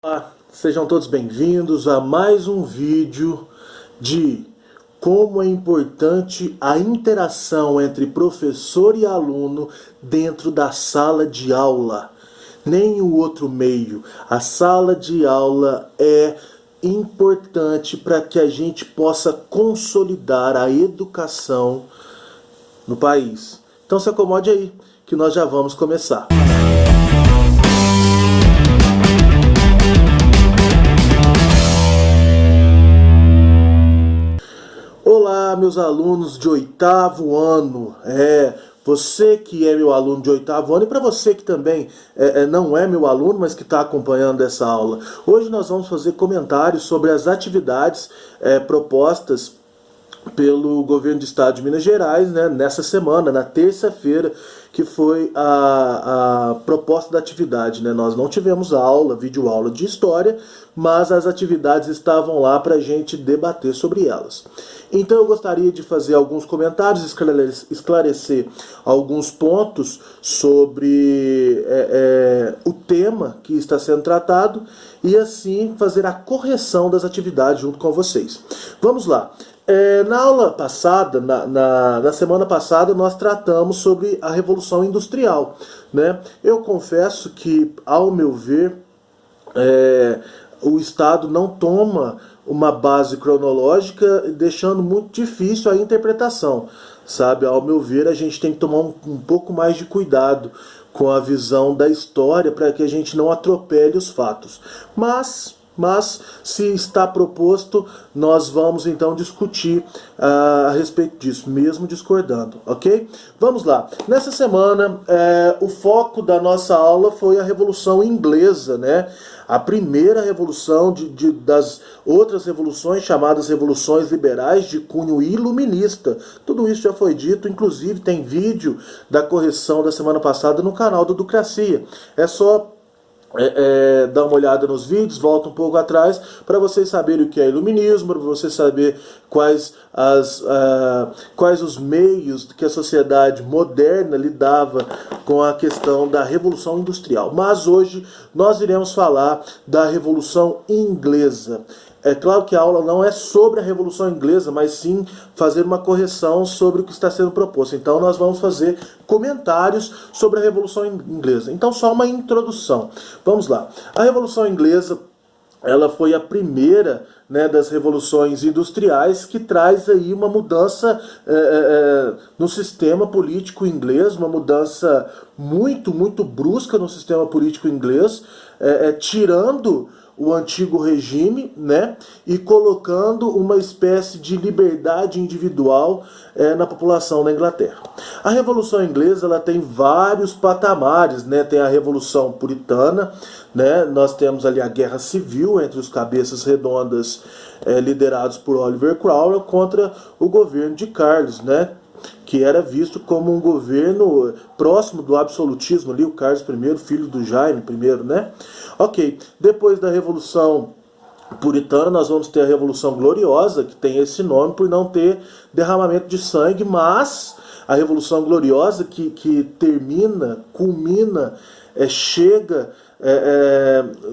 Olá, sejam todos bem-vindos a mais um vídeo de como é importante a interação entre professor e aluno dentro da sala de aula. Nem o outro meio. A sala de aula é importante para que a gente possa consolidar a educação no país. Então se acomode aí, que nós já vamos começar. Olá, meus alunos de oitavo ano. Você que é meu aluno de oitavo ano e para você que também não é meu aluno, mas que está acompanhando essa aula. Hoje nós vamos fazer comentários sobre as atividades propostas pelo governo do estado de Minas Gerais, né, nessa semana, na terça-feira, que foi a proposta da atividade. Né? Nós não tivemos aula, videoaula de história, mas as atividades estavam lá para a gente debater sobre elas. Então eu gostaria de fazer alguns comentários, esclarecer alguns pontos sobre o tema que está sendo tratado e assim fazer a correção das atividades junto com vocês. Vamos lá. Na aula passada, na semana passada, nós tratamos sobre a Revolução Industrial. Né? Eu confesso que, ao meu ver, o Estado não toma uma base cronológica, deixando muito difícil a interpretação. Sabe? Ao meu ver, a gente tem que tomar um pouco mais de cuidado com a visão da história para que a gente não atropele os fatos. Mas se está proposto, nós vamos então discutir a respeito disso, mesmo discordando, ok? Vamos lá. Nessa semana, o foco da nossa aula foi a Revolução Inglesa, né? A primeira revolução das outras revoluções, chamadas revoluções liberais de cunho iluminista. Tudo isso já foi dito, inclusive tem vídeo da correção da semana passada no canal do Ducracia. É só dá uma olhada nos vídeos, volta um pouco atrás para vocês saberem o que é iluminismo, para vocês saberem quais os meios que a sociedade moderna lidava com a questão da Revolução Industrial. Mas hoje nós iremos falar da Revolução Inglesa. É claro que a aula não é sobre a Revolução Inglesa, mas sim fazer uma correção sobre o que está sendo proposto. Então nós vamos fazer comentários sobre a Revolução Inglesa. Então só uma introdução. Vamos lá. A Revolução Inglesa, ela foi a primeira, né, das revoluções industriais que traz aí uma mudança no sistema político inglês, uma mudança muito, muito brusca no sistema político inglês, tirando o antigo regime, né, e colocando uma espécie de liberdade individual na população da Inglaterra. A Revolução Inglesa, ela tem vários patamares, né? Tem a Revolução Puritana, né? Nós temos ali a Guerra Civil entre os cabeças redondas liderados por Oliver Cromwell contra o governo de Carlos, né? Que era visto como um governo próximo do absolutismo ali, o Carlos I, filho do Jaime I, né? Ok, depois da Revolução Puritana nós vamos ter a Revolução Gloriosa, que tem esse nome por não ter derramamento de sangue, mas a Revolução Gloriosa que termina, culmina, chega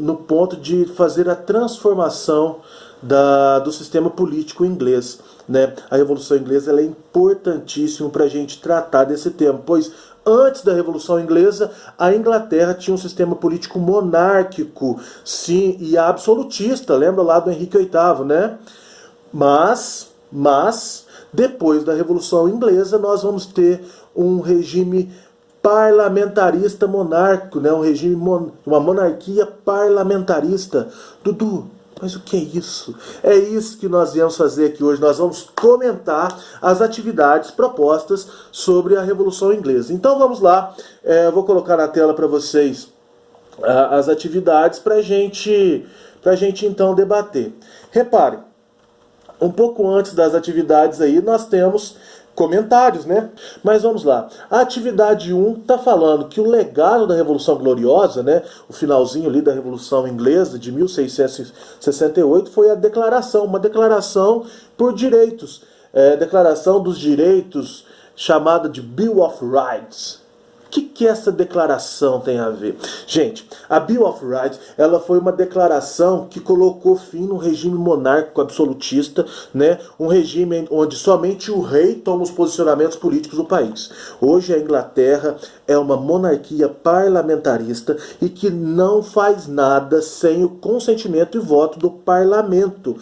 no ponto de fazer a transformação do sistema político inglês. Né? A Revolução Inglesa ela é importantíssima para a gente tratar desse tema, pois antes da Revolução Inglesa, a Inglaterra tinha um sistema político monárquico, sim, e absolutista, lembra lá do Henrique VIII, né? Mas, depois da Revolução Inglesa, nós vamos ter um regime parlamentarista monárquico, né? Um regime, uma monarquia parlamentarista. Dudu, mas o que é isso? É isso que nós viemos fazer aqui hoje. Nós vamos comentar as atividades propostas sobre a Revolução Inglesa. Então vamos lá, eu vou colocar na tela para vocês as atividades para a gente então debater. Reparem, um pouco antes das atividades aí nós temos comentários, né? Mas vamos lá. A atividade 1 está falando que o legado da Revolução Gloriosa, né, o finalzinho ali da Revolução Inglesa de 1668, foi a declaração, uma declaração por direitos, declaração dos direitos chamada de Bill of Rights. que essa declaração tem a ver? Gente, a Bill of Rights, ela foi uma declaração que colocou fim no regime monárquico absolutista, né? Um regime onde somente o rei toma os posicionamentos políticos do país. Hoje a Inglaterra é uma monarquia parlamentarista e que não faz nada sem o consentimento e voto do parlamento,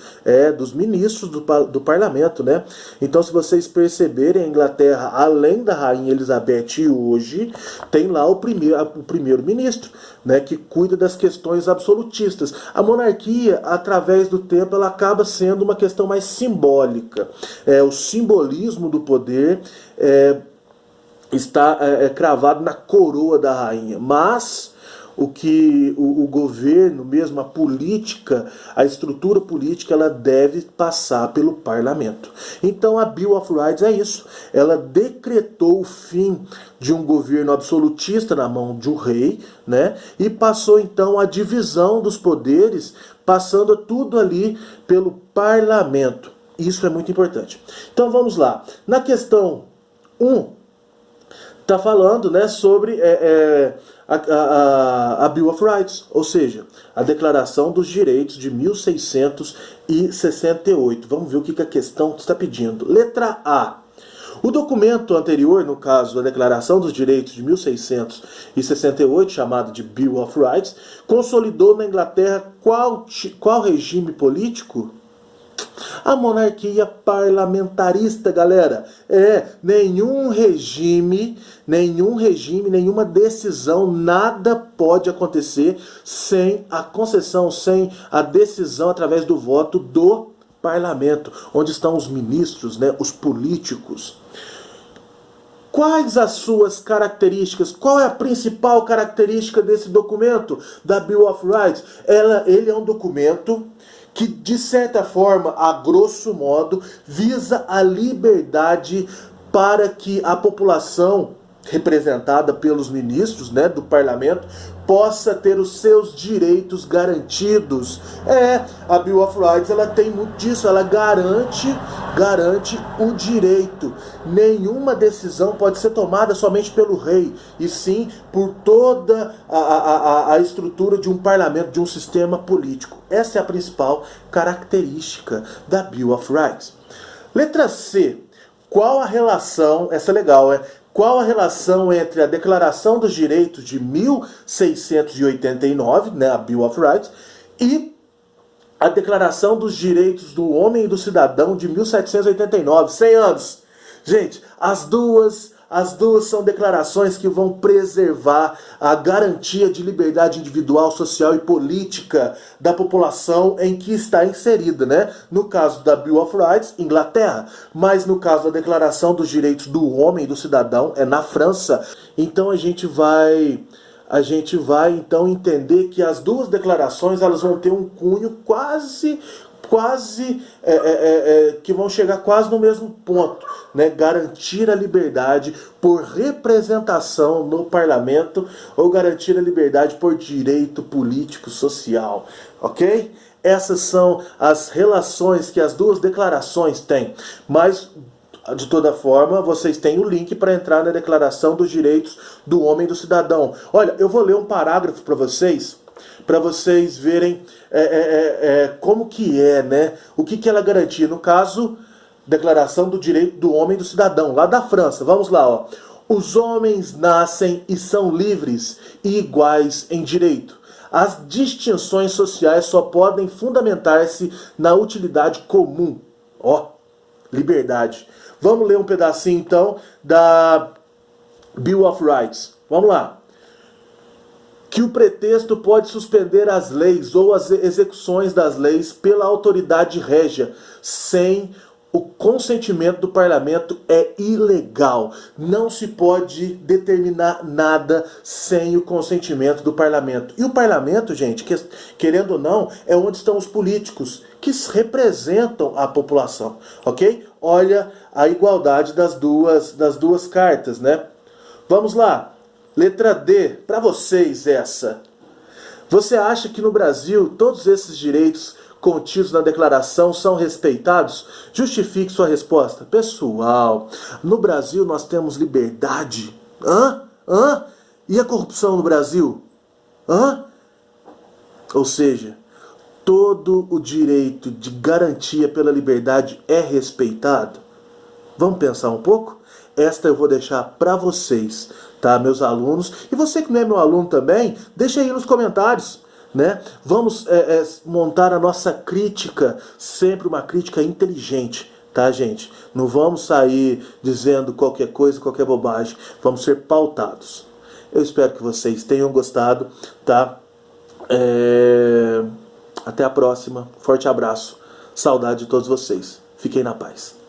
dos ministros do parlamento, né? Então, se vocês perceberem, a Inglaterra, além da rainha Elizabeth hoje, tem lá o primeiro-ministro, né, que cuida das questões absolutistas. A monarquia, através do tempo, ela acaba sendo uma questão mais simbólica. O simbolismo do poder está cravado na coroa da rainha, mas o que o governo, mesmo a política, a estrutura política, ela deve passar pelo parlamento. Então a Bill of Rights é isso. Ela decretou o fim de um governo absolutista na mão de um rei, né? E passou então a divisão dos poderes, passando tudo ali pelo parlamento. Isso é muito importante. Então vamos lá. Na questão 1, está falando, né, sobre a Bill of Rights, ou seja, a Declaração dos Direitos de 1668. Vamos ver o que a questão está pedindo. Letra A. O documento anterior, no caso a Declaração dos Direitos de 1668, chamado de Bill of Rights, consolidou na Inglaterra qual regime político? A monarquia parlamentarista, galera. Nenhum regime, nenhuma decisão, nada pode acontecer sem a concessão, sem a decisão através do voto do parlamento, onde estão os ministros, né, os políticos. Quais as suas características? Qual é a principal característica desse documento, da Bill of Rights? Ele é um documento que, de certa forma, a grosso modo, visa a liberdade para que a população, representada pelos ministros, né, do parlamento, possa ter os seus direitos garantidos. A Bill of Rights, ela tem muito disso, ela garante o direito. Nenhuma decisão pode ser tomada somente pelo rei, e sim por toda a estrutura de um parlamento, de um sistema político. Essa é a principal característica da Bill of Rights. Letra C. Qual a relação, essa é legal, qual a relação entre a Declaração dos Direitos de 1689, né, a Bill of Rights, e a Declaração dos Direitos do Homem e do Cidadão de 1789, 100 anos? Gente, as duas são declarações que vão preservar a garantia de liberdade individual, social e política da população em que está inserida, né? No caso da Bill of Rights, Inglaterra, mas no caso da Declaração dos Direitos do Homem e do Cidadão, é na França. Então a gente vai então entender que as duas declarações, elas vão ter um cunho quase que vão chegar quase no mesmo ponto, né? Garantir a liberdade por representação no parlamento ou garantir a liberdade por direito político social, ok? Essas são as relações que as duas declarações têm, mas de toda forma, vocês têm o link para entrar na Declaração dos Direitos do Homem e do Cidadão. Olha, eu vou ler um parágrafo para vocês verem como que né? O que ela garantia. No caso, Declaração do Direito do Homem e do Cidadão, lá da França. Vamos lá, ó. Os homens nascem e são livres e iguais em direito. As distinções sociais só podem fundamentar-se na utilidade comum. Liberdade. Vamos ler um pedacinho, então, da Bill of Rights. Vamos lá. Que o pretexto pode suspender as leis ou as execuções das leis pela autoridade régia, sem o consentimento do parlamento, é ilegal. Não se pode determinar nada sem o consentimento do parlamento. E o parlamento, gente, querendo ou não, é onde estão os políticos que representam a população, ok? Olha a igualdade das duas cartas, né? Vamos lá. Letra D, para vocês essa. Você acha que no Brasil todos esses direitos contidos na declaração são respeitados? Justifique sua resposta. Pessoal, no Brasil nós temos liberdade. Hã? E a corrupção no Brasil? Hã? Ou seja, todo o direito de garantia pela liberdade é respeitado? Vamos pensar um pouco? Esta eu vou deixar para vocês, tá, meus alunos? E você que não é meu aluno também, deixa aí nos comentários, né? Vamos montar a nossa crítica, sempre uma crítica inteligente, tá, gente? Não vamos sair dizendo qualquer coisa, qualquer bobagem. Vamos ser pautados. Eu espero que vocês tenham gostado, tá? Até a próxima. Forte abraço. Saudade de todos vocês. Fiquem na paz.